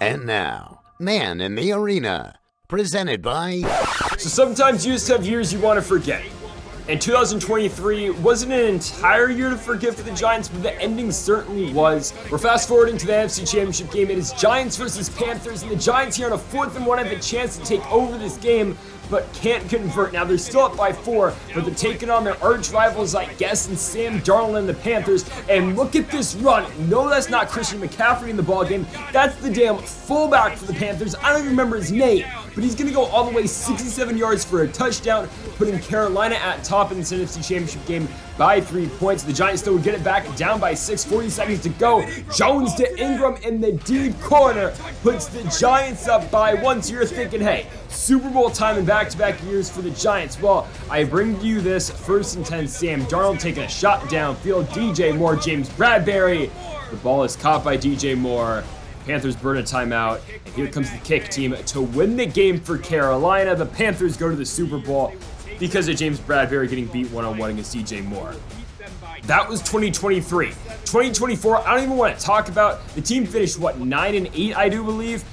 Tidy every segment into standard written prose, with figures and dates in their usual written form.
And now, Man in the Arena, presented by... So sometimes you just have years you want to forget. And 2023 wasn't an entire year to forget for the Giants, but the ending certainly was. We're fast forwarding to the NFC Championship game. It is Giants versus Panthers, and the Giants here on a 4th and 1 have the chance to take over this game, but can't convert. Now they're still up by 4, but they're taking on their arch rivals, I guess, and Sam Darnold and the Panthers. And look at this run. No, that's not Christian McCaffrey in the ballgame. That's the damn fullback for the Panthers. I don't even remember his name, but he's gonna go all the way 67 yards for a touchdown, putting Carolina at top in this NFC Championship game by 3 points. The Giants still would get it back down by 6, 40 seconds to go. Jones to Ingram in the deep corner puts the Giants up by 1. So you're thinking, hey, Super Bowl time in back-to-back years for the Giants. Well, I bring you this 1st and 10. Sam Darnold taking a shot downfield. DJ Moore, James Bradbury. The ball is caught by DJ Moore. Panthers burn a timeout, and here comes the kick team to win the game for Carolina. The Panthers go to the Super Bowl because of James Bradbury getting beat one-on-one against DJ Moore. That was 2023. 2024, I don't even want to talk about. The team finished, 9-8, I do believe.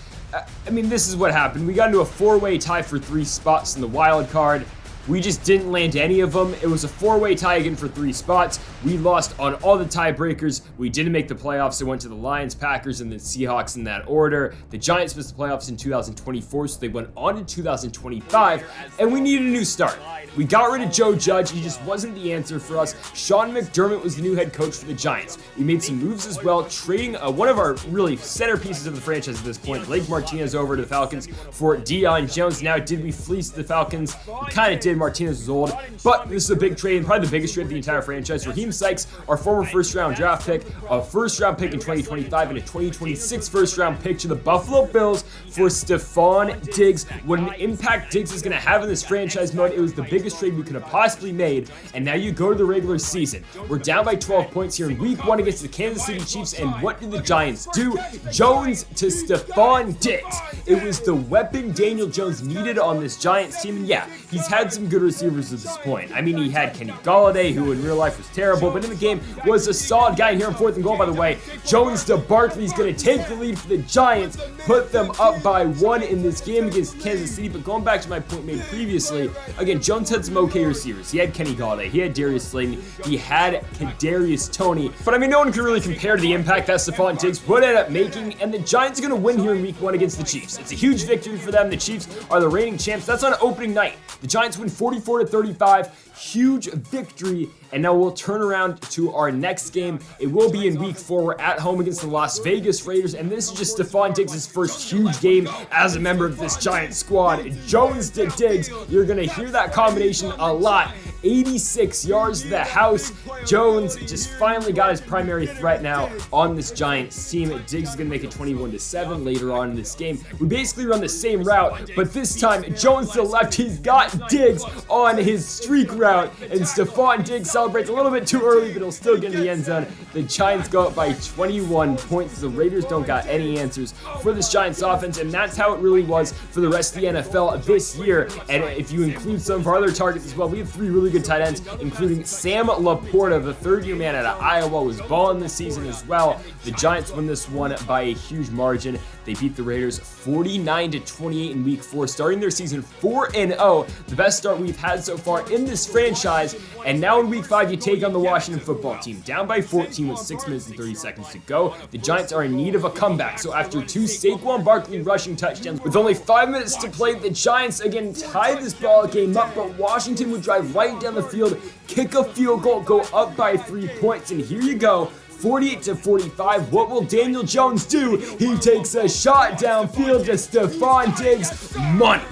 I mean, this is what happened. We got into a 4-way tie for 3 spots in the wild card. We just didn't land any of them. It was a 4-way tie again for 3 spots. We lost on all the tiebreakers. We didn't make the playoffs. It went to the Lions, Packers, and the Seahawks in that order. The Giants missed the playoffs in 2024, so they went on to 2025, and we needed a new start. We got rid of Joe Judge. He just wasn't the answer for us. Sean McDermott was the new head coach for the Giants. We made some moves as well, trading one of our really centerpieces of the franchise at this point, Blake Martinez, over to the Falcons for Deion Jones. Now, did we fleece the Falcons? We kind of did. Martinez was old, but this is a big trade, and probably the biggest trade of the entire franchise. Raheem Sykes, our former first-round draft pick, a first-round pick in 2025, and a 2026 first-round pick to the Buffalo Bills for Stephon Diggs. What an impact Diggs is going to have in this franchise mode. It was the biggest trade we could have possibly made, and now you go to the regular season. We're down by 12 points here in Week 1 against the Kansas City Chiefs, and what did the Giants do? Jones to Stephon Diggs. It was the weapon Daniel Jones needed on this Giants team, and yeah, he's had some good receivers at this point. I mean, he had Kenny Golladay, who in real life was terrible, but in the game was a solid guy. Here on 4th and goal, by the way, Jones to Barkley's going to take the lead for the Giants, put them up by 1 in this game against Kansas City. But going back to my point made previously, again, Jones had some okay receivers. He had Kenny Golladay, he had Darius Slayton, he had Kadarius Toney. But I mean, no one can really compare to the impact that Stephon Diggs would end up making, and the Giants are going to win here in Week 1 against the Chiefs. It's a huge victory for them. The Chiefs are the reigning champs. That's on opening night. The Giants win 44-35. Huge victory, and now we'll turn around to our next game. It will be in Week 4. We're at home against the Las Vegas Raiders, and this is just Stephon Diggs' first huge game as a member of this Giants squad. Jones to Diggs, you're going to hear that combination a lot. 86 yards to the house. Jones just finally got his primary threat now on this Giants team. Diggs is going to make it 21-7 later on in this game. We basically run the same route, but this time Jones to the left. He's got Diggs on his streak route, and Stephon Diggs celebrates a little bit too early, but he'll still get in the end zone. The Giants go up by 21 points. The Raiders don't got any answers for this Giants offense, and that's how it really was for the rest of the NFL this year. And if you include some of our other targets as well, we have 3 really good tight ends, including Sam Laporta, the 3rd-year man out of Iowa, was balling this season as well. The Giants win this one by a huge margin. They beat the Raiders 49-28 in Week 4, starting their season 4-0, the best start we've had so far in this franchise. And now in Week 5, you take on the Washington football team, down by 14 with 6 minutes and 30 seconds to go. The Giants are in need of a comeback, so after 2 Saquon Barkley rushing touchdowns, with only 5 minutes to play, the Giants again tied this ball game up, but Washington would drive right down the field, kick a field goal, go up by 3 points, and here you go. 48-45. What will Daniel Jones do? He takes a shot downfield to Stephon Diggs. Money.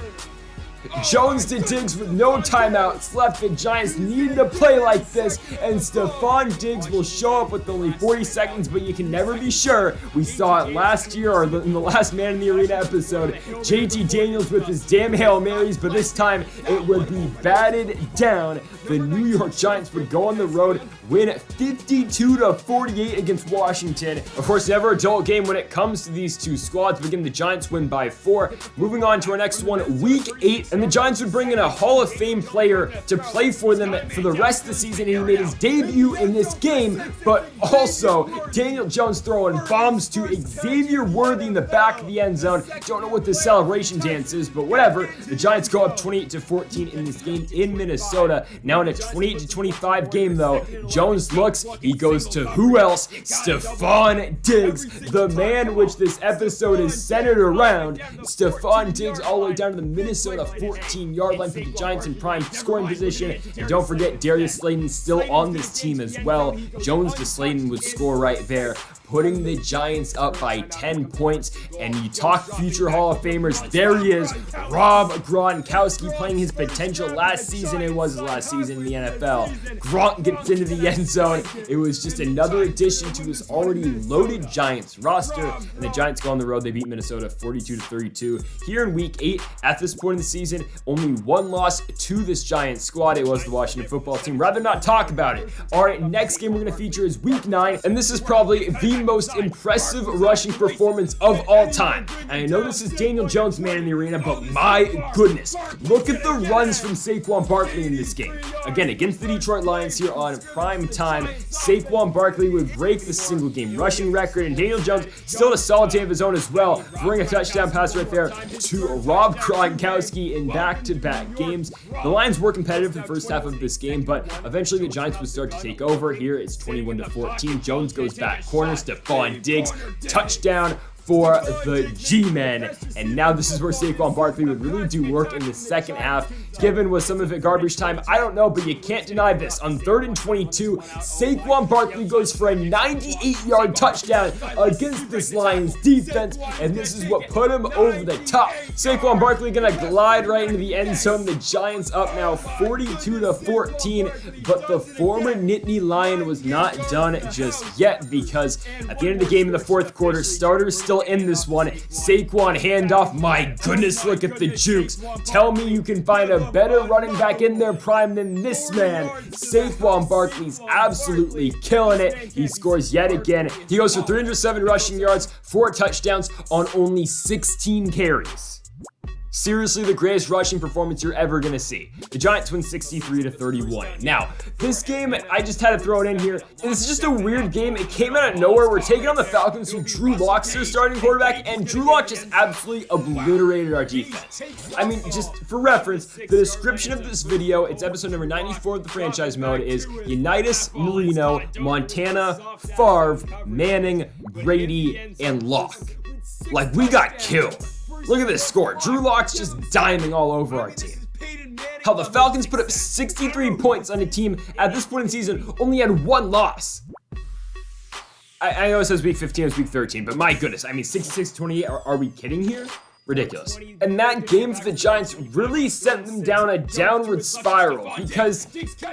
Jones to Diggs with no timeouts left. The Giants needed to play like this, and Stephon Diggs will show up with only 40 seconds, but you can never be sure. We saw it last year, or in the last Man in the Arena episode, JT Daniels with his damn Hail Marys, but this time it would be batted down. The New York Giants would go on the road, win 52-48 against Washington. Of course, never a dull game when it comes to these two squads, but again, the Giants win by 4. Moving on to our next one, Week 8, and the Giants would bring in a Hall of Fame player to play for them for the rest of the season, and he made his debut in this game. But also, Daniel Jones throwing bombs to Xavier Worthy in the back of the end zone. Don't know what the celebration dance is, but whatever. The Giants go up 28-14 in this game in Minnesota. Now in a 28-25 game, though, Jones looks, he goes to who else? Stephon Diggs, the man which this episode is centered around. Stephon Diggs all the way down to the Minnesota 14-yard line, put the Giants in prime scoring position. And don't forget, Darius Slayton still on this team as well. Jones to Slayton would score right there, putting the Giants up by 10 points. And you talk future Hall of Famers, there he is, Rob Gronkowski, playing his potential last season. It was his last season in the NFL. Gronk gets into the end zone. It was just another addition to this already loaded Giants roster. And the Giants go on the road. They beat Minnesota 42-32. Here in week 8, at this point in the season, only one loss to this Giants squad. It was the Washington football team. Rather not talk about it. All right, next game we're going to feature is week 9. And this is probably the most impressive rushing performance of all time. And I know this is Daniel Jones man in the arena, but my goodness, look at the runs from Saquon Barkley in this game. Again, against the Detroit Lions here on prime time, Saquon Barkley would break the single game rushing record, and Daniel Jones still a solid day of his own as well, throwing a touchdown pass right there to Rob Gronkowski in back-to-back games. The Lions were competitive for the first half of this game, but eventually the Giants would start to take over. Here it's 21-14. Jones goes back corner, Stephon Diggs, touchdown for the G-Men. And now this is where Saquon Barkley would really do work in the second half. Given was some of it garbage time, I don't know, but you can't deny this. On 3rd and 22, Saquon Barkley goes for a 98-yard touchdown against this Lions defense, and this is what put him over the top. Saquon Barkley gonna glide right into the end zone. The Giants up now 42-14, but the former Nittany Lion was not done just yet, because at the end of the game in the fourth quarter, starters still in this one. Saquon handoff, my goodness, look at the jukes. Tell me you can find a better running back in their prime than this man. Saquon Barkley's absolutely killing it. He scores yet again. He goes for 307 rushing yards, 4 touchdowns on only 16 carries. Seriously, the greatest rushing performance you're ever going to see. The Giants win 63-31. Now, this game, I just had to throw it in here. It's just a weird game. It came out of nowhere. We're taking on the Falcons with Drew Lock's their starting quarterback, and Drew Lock just absolutely obliterated our defense. I mean, just for reference, the description of this video, it's episode number 94 of the franchise mode, is Unitas, Marino, Montana, Favre, Manning, Brady, and Lock. Like, we got killed. Look at this score. Drew Lock's just diming all over our team. Hell, the Falcons put up 63 points on a team at this point in the season only had 1 loss. I know it says week 15, it's week 13, but my goodness, I mean, 66-28, are we kidding here? Ridiculous. And that game for the Giants really sent them down a downward spiral, because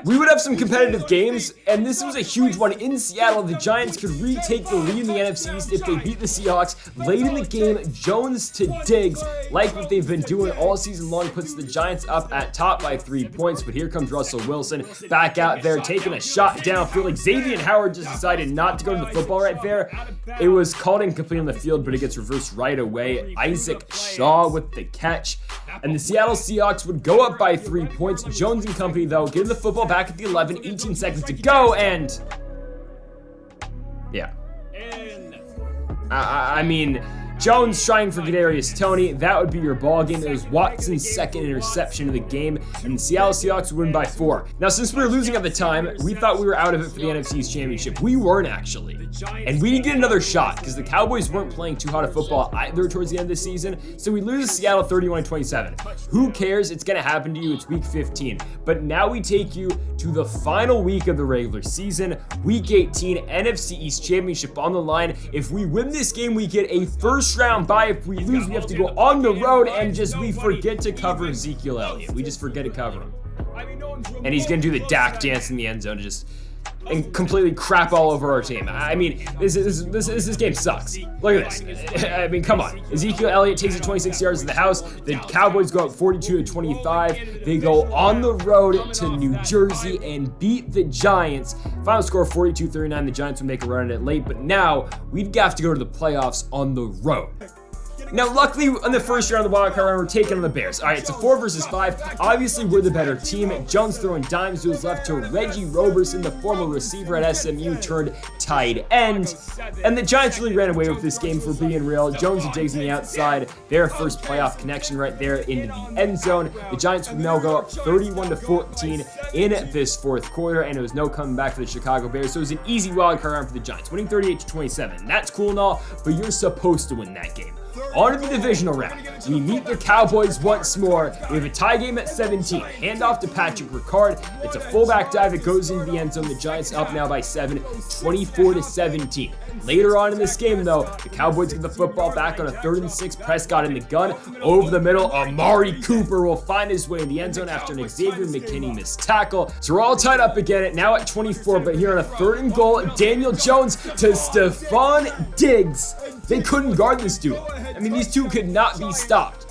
we would have some competitive games, and this was a huge one in Seattle. The Giants could retake the lead in the NFC East if they beat the Seahawks. Late in the game, Jones to Diggs, like what they've been doing all season long, puts the Giants up at top by 3 points. But here comes Russell Wilson back out there taking a shot downfield. Like Xavier Howard just decided not to go to the football right there. It was called incomplete on the field, but it gets reversed right away. Isaac Shaw with the catch, and the Seattle Seahawks would go up by 3 points. Jones and company, though, getting the football back at the 11, 18 seconds to go, and yeah. I mean, Jones trying for Kadarius Toney, that would be your ball game. It was Watson's second interception of the game, and the Seattle Seahawks would win by 4. Now, since we were losing at the time, we thought we were out of it for the NFC East Championship. We weren't actually, and we didn't get another shot because the Cowboys weren't playing too hot of football either towards the end of the season. So we lose to Seattle 31-27. Who cares? It's gonna happen to you. It's week 15. But now we take you to the final week of the regular season, week 18, NFC East Championship on the line. If we win this game, we get a first-round bye. If we lose, we have to go on the road, and we forget to cover Ezekiel Elliott. We just forget to cover him. And he's gonna do the Dak dance in the end zone and completely crap all over our team. I mean, this game sucks. Look at this. I mean, come on. Ezekiel Elliott takes it 26 yards to the house. The Cowboys go up 42-25. They go on the road to New Jersey and beat the Giants. Final score 42-39. The Giants would make a run at it late, but now we'd have to go to the playoffs on the road. Now, luckily, in the first round of the wild card round, we're taking on the Bears. All right, it's a 4 versus 5. Obviously, we're the better team. Jones throwing dimes to his left to Reggie Roberson, the former receiver at SMU, turned tight end. And the Giants really ran away with this game, for being real. Jones and Diggs on the outside, their first playoff connection right there into the end zone. The Giants would now go up 31-14 in this fourth quarter, and it was no coming back for the Chicago Bears. So it was an easy wild card round for the Giants, winning 38-27. That's cool and all, but you're supposed to win that game. On to the divisional round. We meet the Cowboys once more. We have a tie game at 17. Handoff to Patrick Ricard. It's a fullback dive that goes into the end zone. The Giants up now by 7, 24-17. Later on in this game, though, the Cowboys get the football back on a 3rd and 6. Prescott in the gun. Over the middle, Amari Cooper will find his way in the end zone after an Xavier McKinney missed tackle. So we're all tied up again, now at 24, but here on a 3rd and goal, Daniel Jones to Stephon Diggs. They couldn't guard this dude. I mean, these two could not be stopped.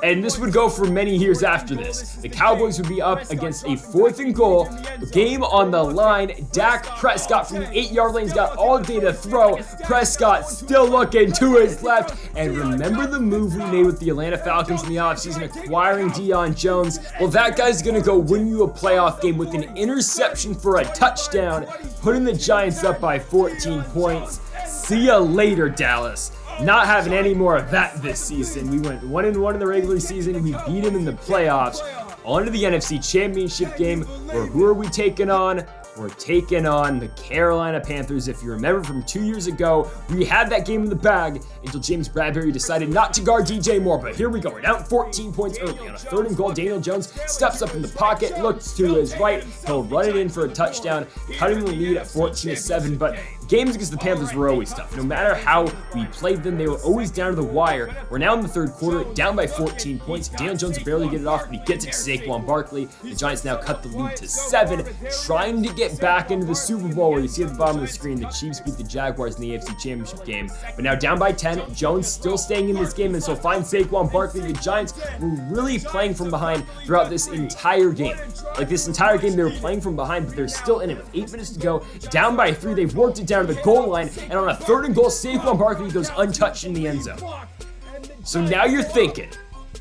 And this would go for many years after this. The Cowboys would be up against a 4th and goal, game on the line. Dak Prescott from the 8-yard lane's got all day to throw. Prescott still looking to his left. And remember the move we made with the Atlanta Falcons in the offseason, acquiring Deion Jones? Well, that guy's gonna go win you a playoff game with an interception for a touchdown, putting the Giants up by 14 points. See ya later, Dallas. Not having any more of that this season. We went 1-1 in the regular season. We beat him in the playoffs. On to the NFC Championship game, where who are we taking on? We're taking on the Carolina Panthers. If you remember from 2 years ago, we had that game in the bag until James Bradberry decided not to guard DJ Moore. But here we go. We're down 14 points early. On a 3rd and goal, Daniel Jones steps up in the pocket, looks to his right. He'll run it in for a touchdown, cutting the lead at 14-7. But games against the Panthers were always tough. No matter how we played them, they were always down to the wire. We're now in the 3rd quarter, down by 14 points. Daniel Jones barely get it off, but he gets it to Saquon Barkley. The Giants now cut the lead to 7, trying to get back into the Super Bowl, where you see at the bottom of the screen, the Chiefs beat the Jaguars in the AFC Championship game. But now down by 10, Jones still staying in this game, and so finds Saquon Barkley. The Giants were really playing from behind throughout this entire game. Like, this entire game, they were playing from behind, but they're still in it with 8 minutes to go. Down by 3, they've worked it down to the goal line, and on a 3rd and goal, Saquon Barkley goes untouched in the end zone. So now you're thinking,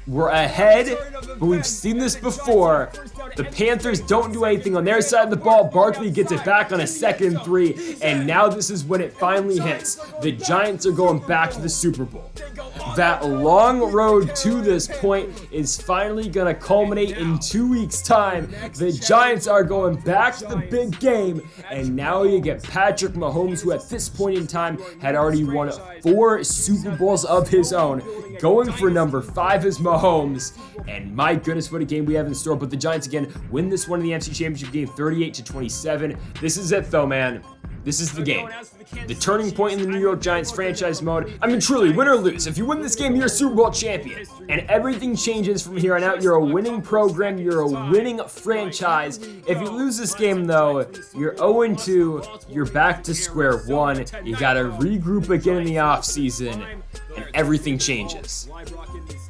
we're ahead, but we've seen this before. The Panthers don't do anything on their side of the ball. Barkley gets it back on a 2nd and 3, and now this is when it finally hits. The Giants are going back to the Super Bowl. That long road to this point is finally going to culminate in 2 weeks' time. The Giants are going back to the big game, and now you get Patrick Mahomes, who at this point in time had already won 4 Super Bowls of his own, going for number 5 is Mahomes. And my goodness, what a game we have in store. But the Giants again win this one in the NFC Championship game, 38-27. This is it though, man. This is the game. The turning point in the New York Giants franchise mode. I mean, truly, win or lose. If you win this game, you're a Super Bowl champion. And everything changes from here on out. You're a winning program. You're a winning franchise. If you lose this game, though, you're 0-2. You're back to square one. You got to regroup again in the offseason. And everything changes.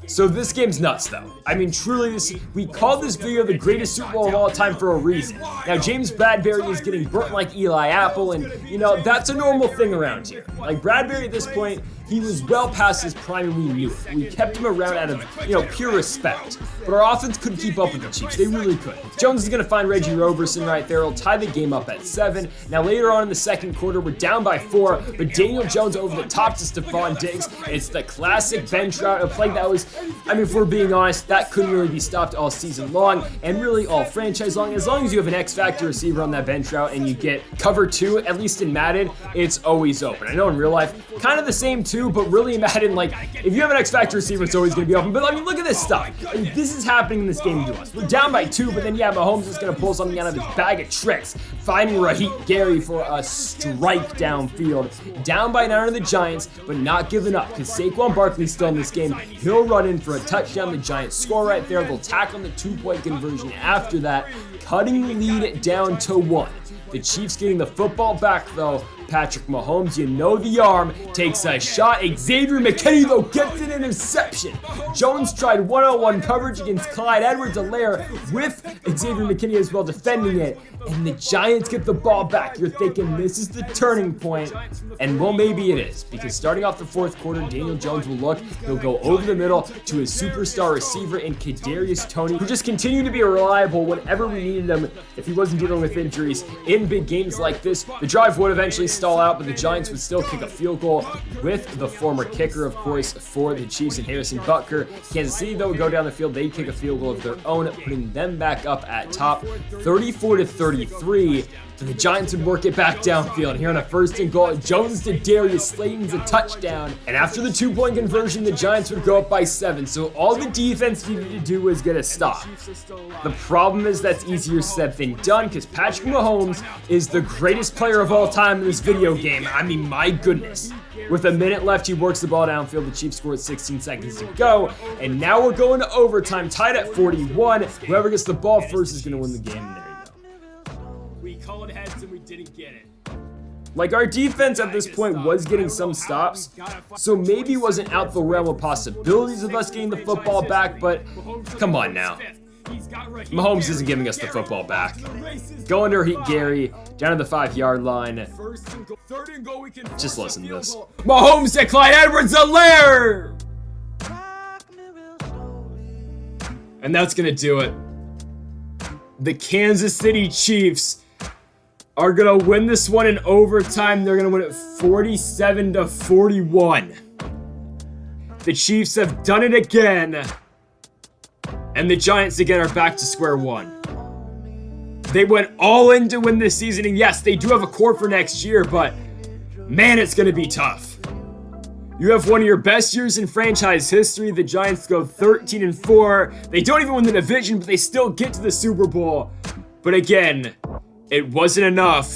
So this game's nuts, though. I mean, truly, we called this video the greatest Super Bowl of all time for a reason. Now, James Bradberry is getting burnt like Eli Apple, and, you know, that's a normal thing around here. Like, Bradberry at this point, he was well past his prime, and we knew it. We kept him around out of, pure respect. But our offense couldn't keep up with the Chiefs. They really couldn't. Jones is going to find Reggie Roberson right there. He'll tie the game up at 7. Now, later on in the 2nd quarter, we're down by 4, but Daniel Jones over the top to Stephon Diggs. It's the classic bench route, a play that was, I mean, if we're being honest, that couldn't really be stopped all season long, and really all franchise long. As long as you have an X-Factor receiver on that bench route and you get cover 2, at least in Madden, it's always open. I know in real life, kind of the same too, but really in Madden, like, if you have an X-Factor receiver, it's always going to be open. But, I mean, look at this stuff. I mean, this is happening in this game to us. We're down by 2, but then, yeah, Mahomes is going to pull something out of his bag of tricks, finding Raheem Gary for a strike downfield. Down by 9 of the Giants, but not giving up, because Saquon Barkley's still in this game. He'll run in for a touchdown. The Giants score right there. They'll tackle the 2-point conversion after that, cutting the lead down to 1. The Chiefs getting the football back, though, Patrick Mahomes, you know the arm, takes a shot. Xavier McKinney, though, gets an interception. Jones tried one-on-one coverage against Clyde Edwards-Helaire with Xavier McKinney as well defending it. And the Giants get the ball back. You're thinking this is the turning point. And well, maybe it is. Because starting off the fourth quarter, Daniel Jones will look. He'll go over the middle to his superstar receiver in Kadarius Toney, who just continued to be reliable whenever we needed him if he wasn't dealing with injuries. In big games like this, the drive would eventually stall out, but the Giants would still kick a field goal with the former kicker, of course, for the Chiefs and Harrison Butker. Kansas City, though, would go down the field. They'd kick a field goal of their own, putting them back up at top, 34-33. And the Giants would work it back downfield. Here on a first and goal, Jones to Darius Slayton's a touchdown. And after the 2-point conversion, the Giants would go up by 7. So all the defense needed to do was get a stop. The problem is that's easier said than done because Patrick Mahomes is the greatest player of all time in this video game. I mean, my goodness. With a minute left, he works the ball downfield. The Chiefs score with 16 seconds to go. And now we're going to overtime, tied at 41. Whoever gets the ball first is going to win the game. There you go. We called heads and we didn't get it. Like, our defense at this point was getting some stops, so maybe it wasn't out the realm of possibilities of us getting the football back, but come on now. Mahomes isn't giving us the football back. Go under Heat Gary, down to the 5-yard line. Just listen to this. Mahomes to Clyde Edwards-Helaire! And that's gonna do it. The Kansas City Chiefs are gonna win this one in overtime. They're gonna win it 47-41. The Chiefs have done it again. And the Giants again are back to square one. They went all in to win this season, and yes, they do have a core for next year, but man, it's gonna be tough. You have one of your best years in franchise history. The Giants go 13-4. They don't even win the division, but they still get to the Super Bowl. But again, it wasn't enough.